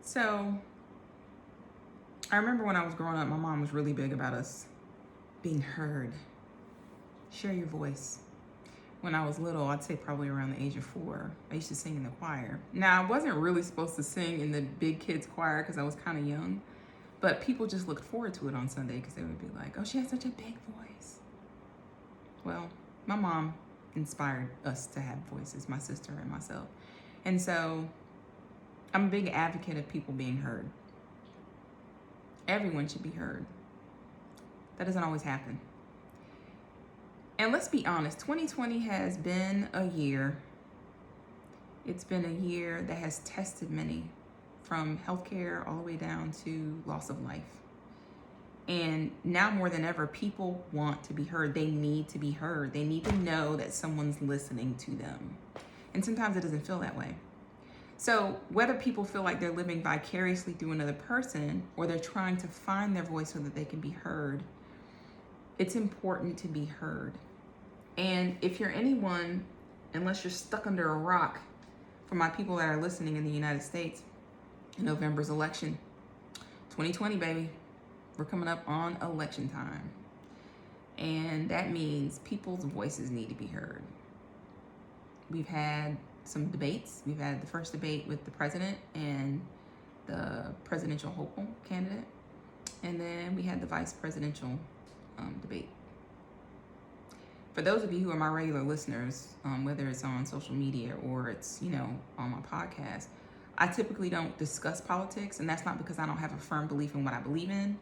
So I remember when I was growing up, my mom was really big about us being heard. Share your voice. When I was little, I'd say probably around the age of 4, I used to sing in the choir. Now, I wasn't really supposed to sing in the big kids choir because I was kind of young, but people just looked forward to it on Sunday because they would be like, oh, she has such a big voice. Well, my mom inspired us to have voices, my sister and myself. And so I'm a big advocate of people being heard. Everyone should be heard. That doesn't always happen. And let's be honest, 2020 has been a year. It's been a year that has tested many, from healthcare all the way down to loss of life. And now more than ever, people want to be heard. They need to be heard. They need to know that someone's listening to them. And sometimes it doesn't feel that way. So whether people feel like they're living vicariously through another person or they're trying to find their voice so that they can be heard, it's important to be heard. And if you're anyone, unless you're stuck under a rock, for my people that are listening in the United States, in November's election, 2020, baby, we're coming up on election time. And that means people's voices need to be heard. We've had some debates. We've had the first debate with the president and the presidential hopeful candidate. And then we had the vice presidential debate. For those of you who are my regular listeners, whether it's on social media or it's, on my podcast, I typically don't discuss politics, and that's not because I don't have a firm belief in what I believe in,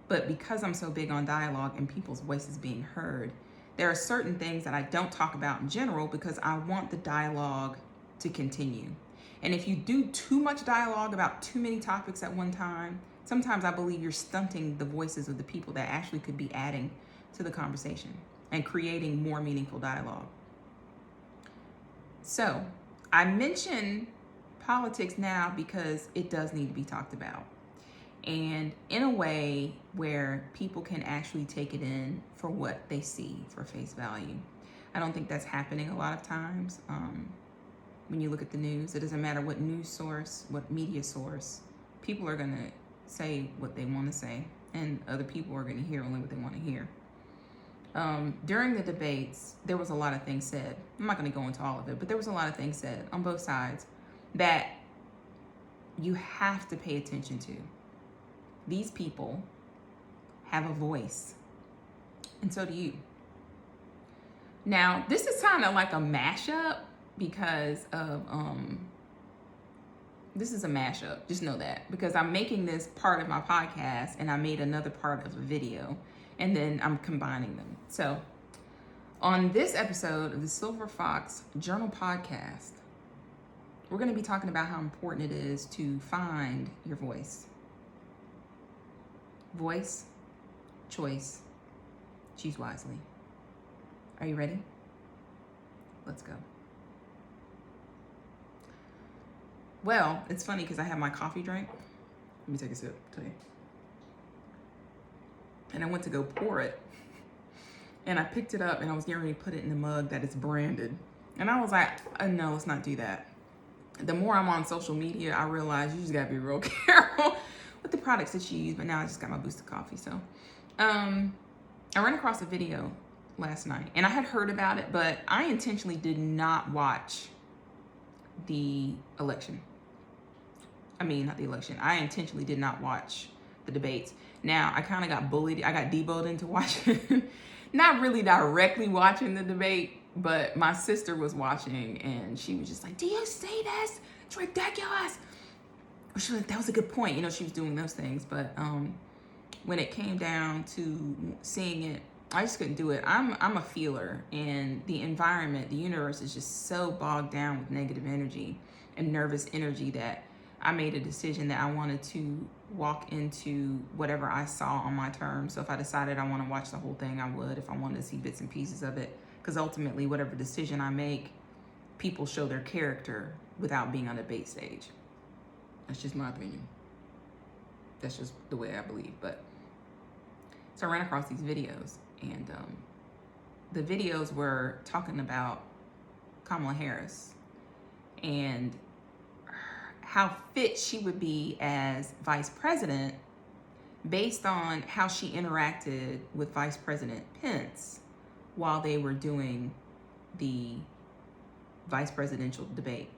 but because I'm so big on dialogue and people's voices being heard, there are certain things that I don't talk about in general because I want the dialogue to continue. And if you do too much dialogue about too many topics at one time, sometimes I believe you're stunting the voices of the people that actually could be adding to the conversation and creating more meaningful dialogue. So I mention politics now because it does need to be talked about, and in a way where people can actually take it in for what they see for face value. I don't think that's happening a lot of times. When you look at the news, it doesn't matter what news source, what media source, people are going to say what they want to say, and other people are going to hear only what they want to hear. During the debates, there was a lot of things said. I'm not going to go into all of it, but there was a lot of things said on both sides that you have to pay attention to. These people have a voice, and so do you. Now, this is kind of like a mashup because of, this is a mashup, just know that, because I'm making this part of my podcast and I made another part of a video, and then I'm combining them. So on this episode of the Silver Fox Journal podcast, we're going to be talking about how important it is to find your voice. Voice, choice, choose wisely. Are you ready? Let's go. Well, it's funny because I have my coffee drink. Let me take a sip, tell you. And I went to go pour it. And I picked it up and I was getting ready to put it in the mug that is branded. And I was like, no, let's not do that. The more I'm on social media, I realize you just gotta be real careful with the products that you use. But now I just got my boosted coffee. So I ran across a video last night and I had heard about it, but I intentionally did not watch the election. Not the election. I intentionally did not watch the debates. Now, I kind of got bullied. I got deboed into watching, not really directly watching the debate, but my sister was watching and she was just like, do you see this? It's ridiculous. She was like, that was a good point. She was doing those things. But when it came down to seeing it, I just couldn't do it. I'm a feeler, and the environment, the universe is just so bogged down with negative energy and nervous energy that I made a decision that I wanted to walk into whatever I saw on my terms. So if I decided I want to watch the whole thing, I would. If I wanted to see bits and pieces of it, because ultimately whatever decision I make, people show their character without being on a debate stage. That's just my opinion. That's just the way I believe. But so I ran across these videos, and the videos were talking about Kamala Harris and how fit she would be as vice president based on how she interacted with Vice President Pence while they were doing the vice presidential debate.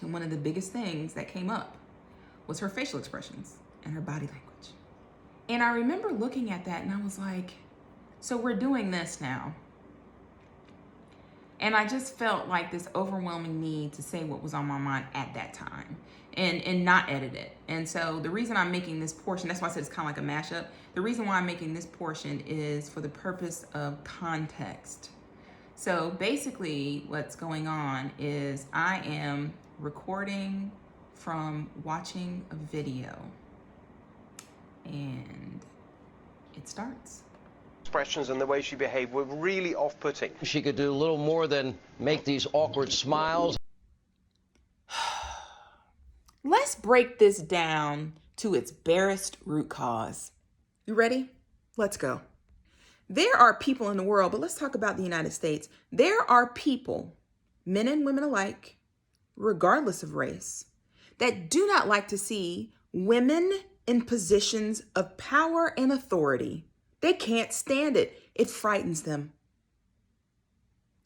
And one of the biggest things that came up was her facial expressions and her body language. And I remember looking at that and I was like, so we're doing this now. And I just felt like this overwhelming need to say what was on my mind at that time and not edit it. And so the reason I'm making this portion, that's why I said it's kind of like a mashup. The reason why I'm making this portion is for the purpose of context. So basically what's going on is I am recording from watching a video and it starts. Expressions and the way she behaved were really off-putting. She could do little more than make these awkward smiles. Let's break this down to its barest root cause. You ready? Let's go. There are people in the world, but let's talk about the United States. There are people, men and women alike, regardless of race, that do not like to see women in positions of power and authority. They can't stand it. It frightens them.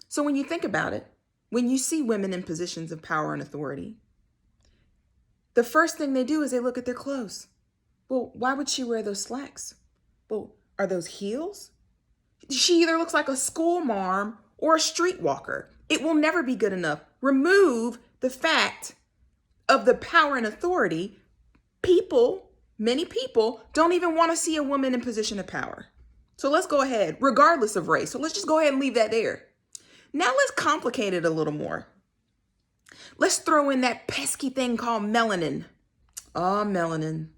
So when you think about it, when you see women in positions of power and authority, the first thing they do is they look at their clothes. Well, why would she wear those slacks? Well, are those heels? She either looks like a school marm or a streetwalker. It will never be good enough. Remove the fact of the power and authority. Many people don't even want to see a woman in position of power. So let's go ahead, regardless of race. So let's just go ahead and leave that there. Now let's complicate it a little more. Let's throw in that pesky thing called melanin. Oh, melanin.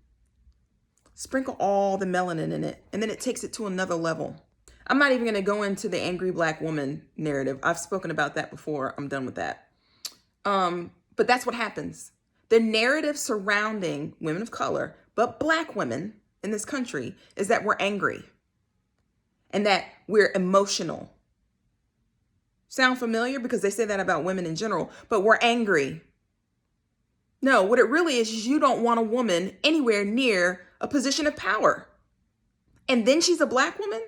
Sprinkle all the melanin in it, and then it takes it to another level. I'm not even going to go into the angry black woman narrative. I've spoken about that before. I'm done with that. But that's what happens. The narrative surrounding women of color, but black women in this country, is that we're angry and that we're emotional. Sound familiar? Because they say that about women in general, but we're angry. No, what it really is you don't want a woman anywhere near a position of power. And then she's a black woman,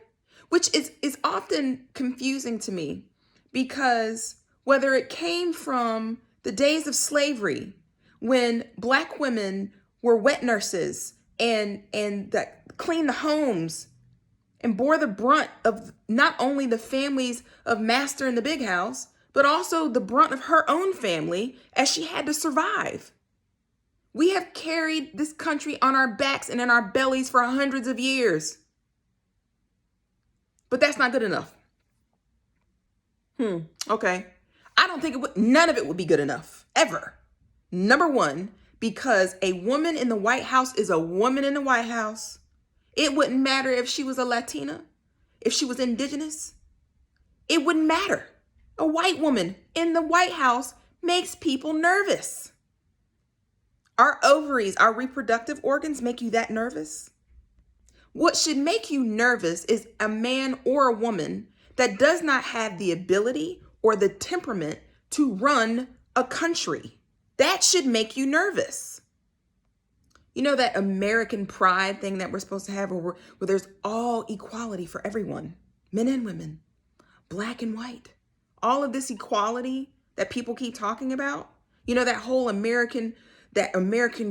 which is often confusing to me because whether it came from the days of slavery when black women were wet nurses and that cleaned the homes and bore the brunt of not only the families of master in the big house, but also the brunt of her own family as she had to survive. We have carried this country on our backs and in our bellies for hundreds of years. But that's not good enough. Okay. I don't think none of it would be good enough, ever. Number one, because a woman in the White House is a woman in the White House. It wouldn't matter if she was a Latina, if she was indigenous. It wouldn't matter. A white woman in the White House makes people nervous. Our ovaries, our reproductive organs make you that nervous? What should make you nervous is a man or a woman that does not have the ability or the temperament to run a country. That should make you nervous. You know that American pride thing that we're supposed to have where there's all equality for everyone, men and women, black and white. All of this equality that people keep talking about. You know, that whole American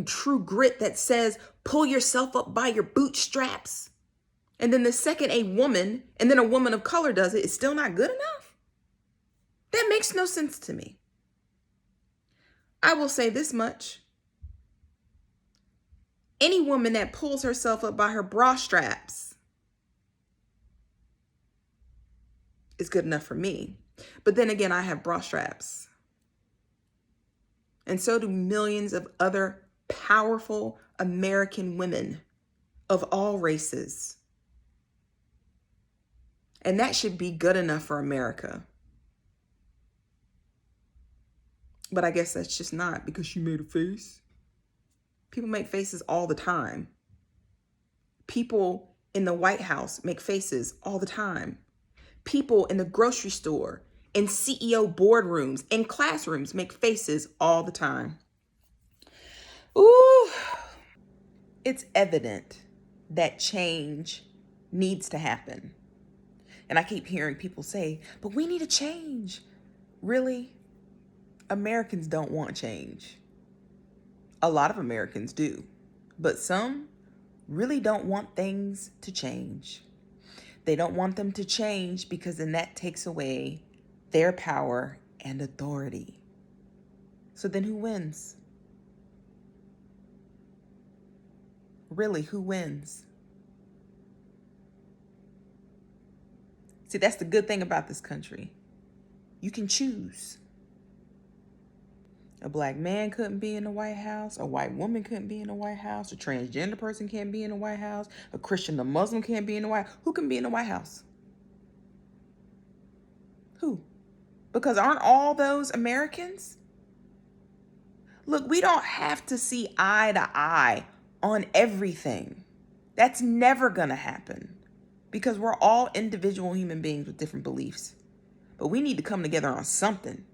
true grit that says, pull yourself up by your bootstraps. And then the second a woman and then a woman of color does it, it's still not good enough. That makes no sense to me. I will say this much. Any woman that pulls herself up by her bra straps is good enough for me. But then again, I have bra straps. And so do millions of other powerful American women of all races. And that should be good enough for America. But I guess that's just not, because she made a face. People make faces all the time. People in the White House make faces all the time. People in the grocery store, in CEO boardrooms, in classrooms make faces all the time. Ooh, it's evident that change needs to happen. And I keep hearing people say, but we need a change. Really? Americans don't want change. A lot of Americans do, but some really don't want things to change. They don't want them to change because then that takes away their power and authority. So then who wins? Really, who wins? See, that's the good thing about this country. You can choose. A black man couldn't be in the White House. A white woman couldn't be in the White House. A transgender person can't be in the White House. A Christian, a Muslim can't be in the White House. Who can be in the White House? Who? Because aren't all those Americans? Look, we don't have to see eye to eye on everything. That's never going to happen because we're all individual human beings with different beliefs. But we need to come together on something.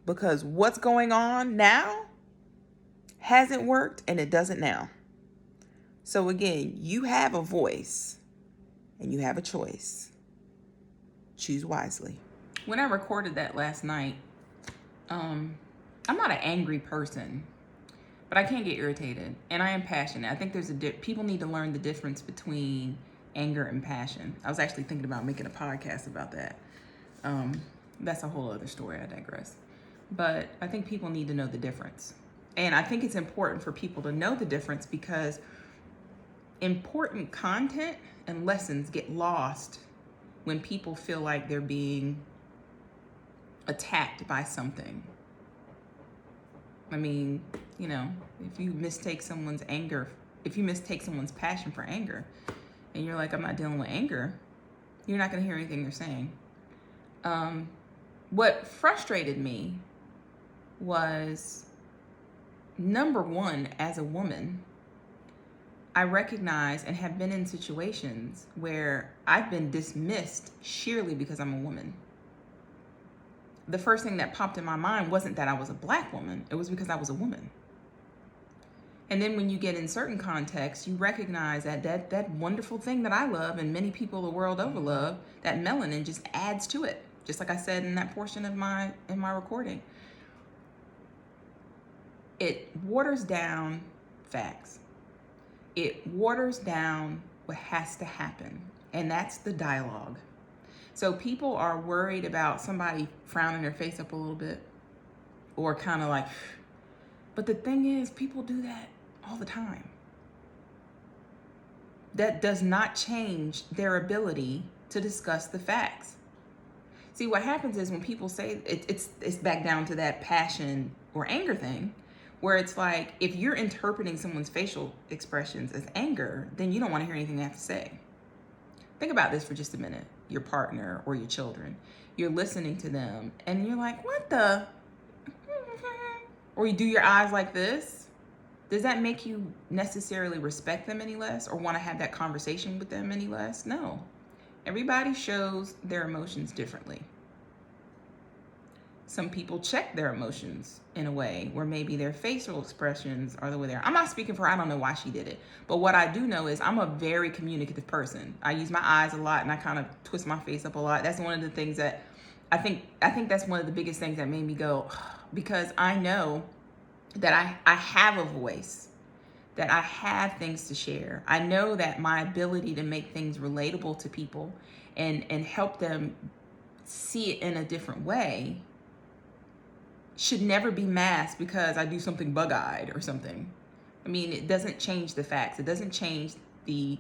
Because what's going on now hasn't worked and it doesn't now. So again, you have a voice and you have a choice. Choose wisely. When I recorded that last night, I'm not an angry person, but I can get irritated and I am passionate. I think there's people need to learn the difference between anger and passion. I was actually thinking about making a podcast about that. That's a whole other story. I digress. But I think people need to know the difference. And I think it's important for people to know the difference because important content and lessons get lost when people feel like they're being attacked by something. I mean, you know, if you mistake someone's anger, if you mistake someone's passion for anger, and you're like, I'm not dealing with anger, you're not going to hear anything they're saying. What frustrated me was, number one, as a woman, I recognize and have been in situations where I've been dismissed sheerly because I'm a woman. The first thing that popped in my mind wasn't that I was a black woman, it was because I was a woman. And then when you get in certain contexts, you recognize that wonderful thing that I love and many people the world over love, that melanin just adds to it. Just like I said in that portion of my recording. It waters down facts. It waters down what has to happen, and that's the dialogue. So people are worried about somebody frowning their face up a little bit or kind of like, but the thing is, people do that all the time. That does not change their ability to discuss the facts. See, what happens is when people say it's back down to that passion or anger thing, where it's like, if you're interpreting someone's facial expressions as anger, then you don't want to hear anything they have to say. Think about this for just a minute. Your partner or your children, you're listening to them and you're like, what the? Or you do your eyes like this. Does that make you necessarily respect them any less or want to have that conversation with them any less? No. Everybody shows their emotions differently. Some people check their emotions in a way where maybe their facial expressions are the way they are. I'm not speaking for her. I don't know why she did it. But what I do know is I'm a very communicative person. I use my eyes a lot and I kind of twist my face up a lot. That's one of the things that I think that's one of the biggest things that made me go, because I know that I have a voice, that I have things to share. I know that my ability to make things relatable to people and help them see it in a different way should never be masked because I do something bug-eyed or something. I mean, it doesn't change the facts. It doesn't change the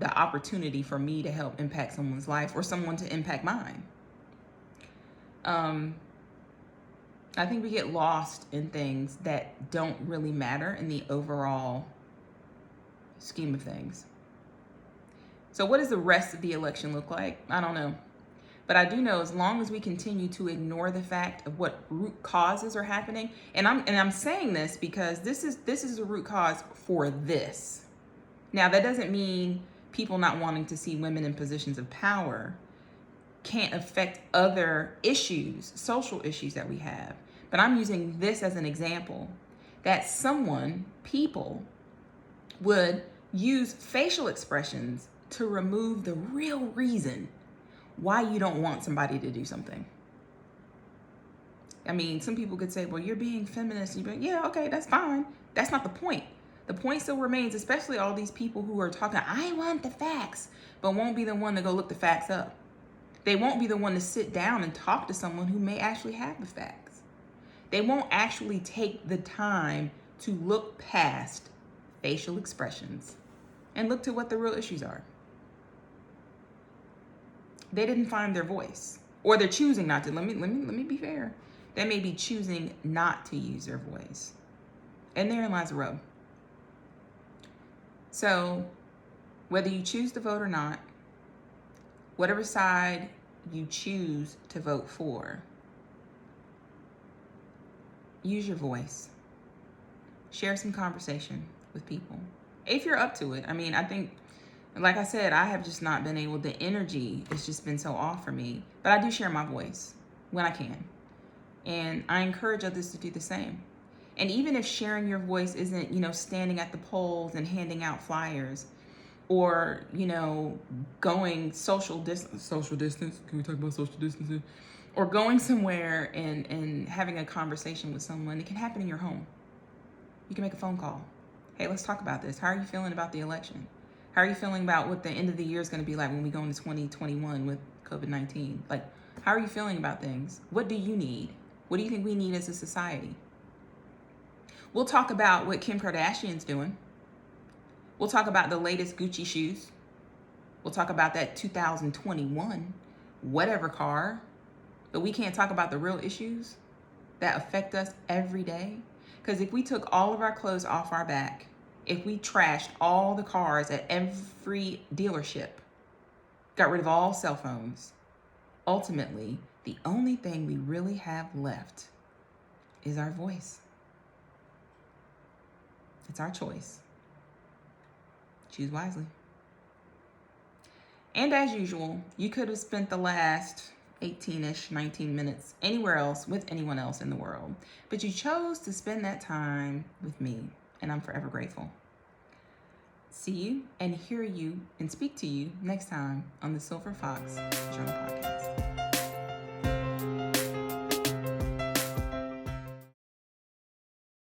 opportunity for me to help impact someone's life or someone to impact mine. I think we get lost in things that don't really matter in the overall scheme of things. So what does the rest of the election look like? I don't know. But I do know as long as we continue to ignore the fact of what root causes are happening, and I'm saying this because this is a root cause for this. Now that doesn't mean people not wanting to see women in positions of power can't affect other issues, social issues that we have. But I'm using this as an example that people would use facial expressions to remove the real reason why you don't want somebody to do something. I mean, some people could say, well, you're being feminist. You'd be like, yeah, okay, that's fine. That's not the point. The point still remains, especially all these people who are talking, I want the facts, but won't be the one to go look the facts up. They won't be the one to sit down and talk to someone who may actually have the facts. They won't actually take the time to look past facial expressions and look to what the real issues are. They didn't find their voice, or they're choosing not to. Let me be fair. They may be choosing not to use their voice. And therein lies the rub. So, whether you choose to vote or not, whatever side you choose to vote for, use your voice. Share some conversation with people. If you're up to it. I mean, I think, like I said, I have just not been able, the energy has just been so off for me. But I do share my voice when I can. And I encourage others to do the same. And even if sharing your voice isn't, standing at the polls and handing out flyers, or, going social distance. Can we talk about social distancing? Or going somewhere and having a conversation with someone. It can happen in your home. You can make a phone call. Hey, let's talk about this. How are you feeling about the election? How are you feeling about what the end of the year is going to be like when we go into 2021 with COVID-19? Like, how are you feeling about things? What do you need? What do you think we need as a society? We'll talk about what Kim Kardashian's doing. We'll talk about the latest Gucci shoes. We'll talk about that 2021 whatever car. But we can't talk about the real issues that affect us every day. Because if we took all of our clothes off our back, if we trashed all the cars at every dealership, got rid of all cell phones, ultimately, the only thing we really have left is our voice. It's our choice. Choose wisely. And as usual, you could have spent the last 18-ish, 19 minutes anywhere else with anyone else in the world. But you chose to spend that time with me, and I'm forever grateful. See you and hear you and speak to you next time on the Silver Fox Journal Podcast.